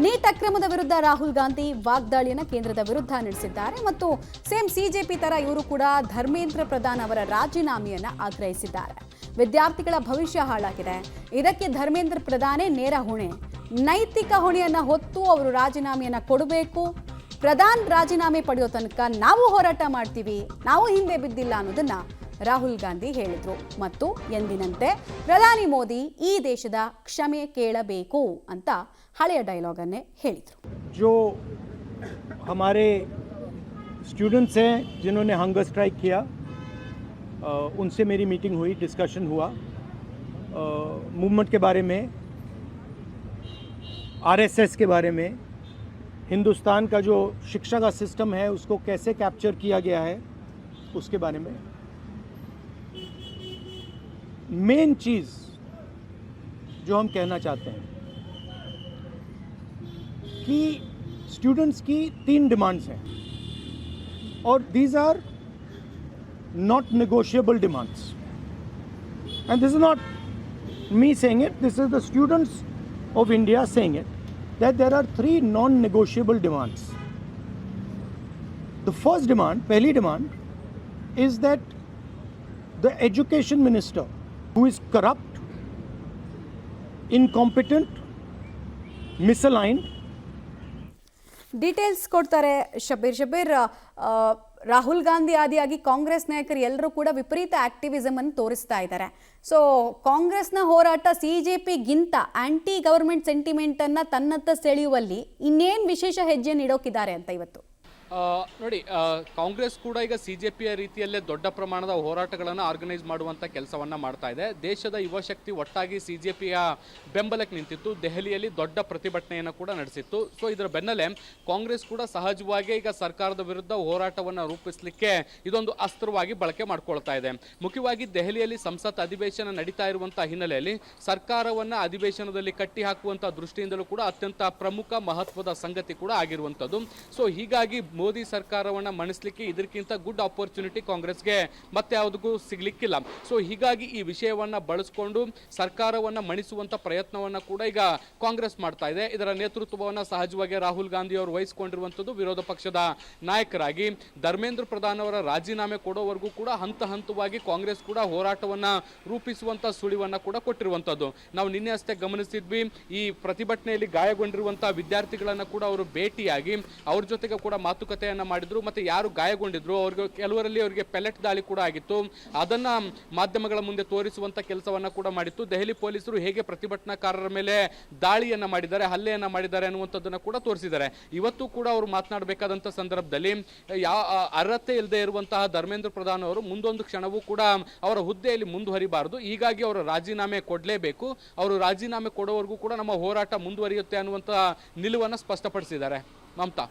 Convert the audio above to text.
Neat ಅಕ್ರಮದ ವಿರುದ್ಧ ರಾಹುಲ್ ಗಾಂಧಿ ವಾಗ್ದಾಳಿಯನ್ನು ಕೇಂದ್ರದ ವಿರುದ್ಧ ನಡೆಸಿದ್ದಾರೆ ಮತ್ತು ಸೇಮ್ ಸಿಜೆಪಿ ತರ ಇವರು ಕೂಡ ಧರ್ಮೇಂದ್ರ ಪ್ರಧಾನ್ ಅವರ ರಾಜೀನಾಮೆಯನ್ನು ಆಗ್ರಹಿಸಿದ್ದಾರೆ. ವಿದ್ಯಾರ್ಥಿಗಳ ಭವಿಷ್ಯ ಹಾಳಾಗಿದೆ, ಇದಕ್ಕೆ ಧರ್ಮೇಂದ್ರ ಪ್ರಧಾನೇ ನೇರ ಹೊಣೆ, ನೈತಿಕ ಹೊಣೆಯನ್ನು ಹೊತ್ತು ಅವರು ರಾಜೀನಾಮೆಯನ್ನು ಕೊಡಬೇಕು. ಪ್ರಧಾನ್ ರಾಜೀನಾಮೆ ಪಡೆಯೋ ತನಕ ನಾವು ಹೋರಾಟ ಮಾಡ್ತೀವಿ, ನಾವು ಹಿಂದೆ ಬಿದ್ದಿಲ್ಲ ಅನ್ನೋದನ್ನ ರಾಹುಲ್ ಗಾಂಧಿ ಹೇಳಿದ್ರು. ಮತ್ತು ಎಂದಿನಂತೆ ಪ್ರಧಾನಿ ಮೋದಿ ಈ ದೇಶದ ಕ್ಷಮೆ ಕೇಳಬೇಕು ಅಂತ ಹಳೆಯ ಡೈಲಾಗ್ ಅನ್ನೇ ಹೇಳಿದ್ರು. जो हमारे स्टूडेंट्स हैं जिन्होंने हंगर स्ट्राइक किया, उनसे मेरी मीटिंग हुई, डिस्कशन हुआ मूवमेंट के बारे में, आरएसएस के बारे में, हिंदुस्तान का जो शिक्षा का सिस्टम है उसको कैसे कैप्चर किया गया है उसके बारे में. मेन चीज़ जो हम कहना चाहते हैं कि स्टूडेंट्स की 3 डिमांड्स हैं और these are not negotiable demands. And this is not me saying it, this is the students of India saying it, that there are 3 non-negotiable demands. The first demand, पहली demand, is that the education minister, who is corrupt, incompetent, misaligned. Details ಕೊಡ್ತಾರೆ ಶಬೀರ್. ರಾಹುಲ್ ಗಾಂಧಿ ಆದಿಯಾಗಿ ಕಾಂಗ್ರೆಸ್ ನಾಯಕರು ಎಲ್ಲರೂ ಕೂಡ ವಿಪರೀತ activism ಅನ್ನು ತೋರಿಸ್ತಾ ಇದ್ದಾರೆ. So ಕಾಂಗ್ರೆಸ್ನ ಹೋರಾಟ ಸಿಜೆಪಿಗಿಂತ ಆಂಟಿ ಗವರ್ಮೆಂಟ್ ಸೆಂಟಿಮೆಂಟ್ ಅನ್ನ ತನ್ನತ್ತ ಸೆಳೆಯುವಲ್ಲಿ ಇನ್ನೇನು ವಿಶೇಷ ಹೆಜ್ಜೆಯನ್ನು ಇಡೋಕಿದ್ದಾರೆ ಅಂತ ಇವತ್ತು ನೋಡಿ, ಕಾಂಗ್ರೆಸ್ ಕೂಡ ಈಗ ಸಿಜೆಪಿಯ ರೀತಿಯಲ್ಲೇ ದೊಡ್ಡ ಪ್ರಮಾಣದ ಹೋರಾಟಗಳನ್ನು ಆರ್ಗನೈಸ್ ಮಾಡುವಂಥ ಕೆಲಸವನ್ನು ಮಾಡ್ತಾ ಇದೆ. ದೇಶದ ಯುವಶಕ್ತಿ ಒಟ್ಟಾಗಿ ಸಿಜೆಪಿಯ ಬೆಂಬಲಕ್ಕೆ ನಿಂತಿತ್ತು, ದೆಹಲಿಯಲ್ಲಿ ದೊಡ್ಡ ಪ್ರತಿಭಟನೆಯನ್ನು ಕೂಡ ನಡೆಸಿತ್ತು. ಸೊ ಇದರ ಬೆನ್ನಲ್ಲೇ ಕಾಂಗ್ರೆಸ್ ಕೂಡ ಸಹಜವಾಗಿ ಈಗ ಸರ್ಕಾರದ ವಿರುದ್ಧ ಹೋರಾಟವನ್ನು ರೂಪಿಸಲಿಕ್ಕೆ ಇದೊಂದು ಅಸ್ತ್ರವಾಗಿ ಬಳಕೆ ಮಾಡ್ಕೊಳ್ತಾ ಇದೆ. ಮುಖ್ಯವಾಗಿ ದೆಹಲಿಯಲ್ಲಿ ಸಂಸತ್ ಅಧಿವೇಶನ ನಡೀತಾ ಇರುವಂಥ ಹಿನ್ನೆಲೆಯಲ್ಲಿ ಸರ್ಕಾರವನ್ನು ಅಧಿವೇಶನದಲ್ಲಿ ಕಟ್ಟಿ ಹಾಕುವಂಥ ದೃಷ್ಟಿಯಿಂದಲೂ ಕೂಡ ಅತ್ಯಂತ ಪ್ರಮುಖ ಮಹತ್ವದ ಸಂಗತಿ ಕೂಡ ಆಗಿರುವಂಥದ್ದು. ಸೊ ಹೀಗಾಗಿ ಮೋದಿ ಸರ್ಕಾರವನ್ನು ಮಣಿಸಲಿಕ್ಕೆ ಇದಕ್ಕಿಂತ ಗುಡ್ ಆಪರ್ಚುನಿಟಿ ಕಾಂಗ್ರೆಸ್ಗೆ ಮತ್ತೆ ಯಾವುದಕ್ಕೂ ಸಿಗ್ಲಿಕ್ಕಿಲ್ಲ. ಸೊ ಹೀಗಾಗಿ ಈ ವಿಷಯವನ್ನು ಬಳಸಿಕೊಂಡು ಸರ್ಕಾರವನ್ನು ಮಣಿಸುವಂಥ ಪ್ರಯತ್ನವನ್ನು ಕೂಡ ಈಗ ಕಾಂಗ್ರೆಸ್ ಮಾಡ್ತಾ ಇದೆ. ಇದರ ನೇತೃತ್ವವನ್ನು ಸಹಜವಾಗಿ ರಾಹುಲ್ ಗಾಂಧಿ ಅವರು ವಹಿಸಿಕೊಂಡಿರುವಂಥದ್ದು. ವಿರೋಧ ಪಕ್ಷದ ನಾಯಕರಾಗಿ ಧರ್ಮೇಂದ್ರ ಪ್ರಧಾನ್ ಅವರ ರಾಜೀನಾಮೆ ಕೊಡೋವರೆಗೂ ಕೂಡ ಹಂತ ಹಂತವಾಗಿ ಕಾಂಗ್ರೆಸ್ ಕೂಡ ಹೋರಾಟವನ್ನು ರೂಪಿಸುವಂಥ ಸುಳಿವನ್ನು ಕೂಡ ಕೊಟ್ಟಿರುವಂಥದ್ದು ನಾವು ನಿನ್ನೆ ಅಷ್ಟೇ ಗಮನಿಸಿದ್ವಿ. ಈ ಪ್ರತಿಭಟನೆಯಲ್ಲಿ ಗಾಯಗೊಂಡಿರುವಂಥ ವಿದ್ಯಾರ್ಥಿಗಳನ್ನು ಕೂಡ ಅವರು ಭೇಟಿಯಾಗಿ ಅವ್ರ ಜೊತೆಗೆ ಕೂಡ ಮಾತುಕತೆಯನ್ನ ಮಾಡಿದ್ರು. ಮತ್ತೆ ಯಾರು ಗಾಯಗೊಂಡಿದ್ರು ಅವ್ರಿಗೆ ಕೆಲವರಲ್ಲಿ ಅವರಿಗೆ ಪೆಲೆಟ್ ದಾಳಿ ಕೂಡ ಆಗಿತ್ತು, ಅದನ್ನ ಮಾಧ್ಯಮಗಳ ಮುಂದೆ ತೋರಿಸುವಂತ ಕೆಲಸವನ್ನ ಕೂಡ ಮಾಡಿತ್ತು. ದೆಹಲಿ ಪೊಲೀಸರು ಹೇಗೆ ಪ್ರತಿಭಟನಾಕಾರರ ಮೇಲೆ ದಾಳಿಯನ್ನ ಮಾಡಿದ್ದಾರೆ, ಹಲ್ಲೆಯನ್ನ ಮಾಡಿದ್ದಾರೆ ಅನ್ನುವಂಥದ್ದನ್ನ ಕೂಡ ತೋರಿಸಿದ್ದಾರೆ. ಇವತ್ತು ಕೂಡ ಅವರು ಮಾತನಾಡಬೇಕಾದಂತ ಸಂದರ್ಭದಲ್ಲಿ ಅರ್ಹತೆ ಇಲ್ಲದೆ ಇರುವಂತಹ ಧರ್ಮೇಂದ್ರ ಪ್ರಧಾನ್ ಅವರು ಮುಂದೊಂದು ಕ್ಷಣವೂ ಕೂಡ ಅವರ ಹುದ್ದೆಯಲ್ಲಿ ಮುಂದುವರಿಬಾರದು, ಹೀಗಾಗಿ ಅವರು ರಾಜೀನಾಮೆ ಕೊಡಲೇಬೇಕು, ಅವರು ರಾಜೀನಾಮೆ ಕೊಡೋವರೆಗೂ ಕೂಡ ನಮ್ಮ ಹೋರಾಟ ಮುಂದುವರಿಯುತ್ತೆ ಅನ್ನುವಂತ ನಿಲುವನ್ನು ಸ್ಪಷ್ಟಪಡಿಸಿದ್ದಾರೆ. ಮಮತಾ.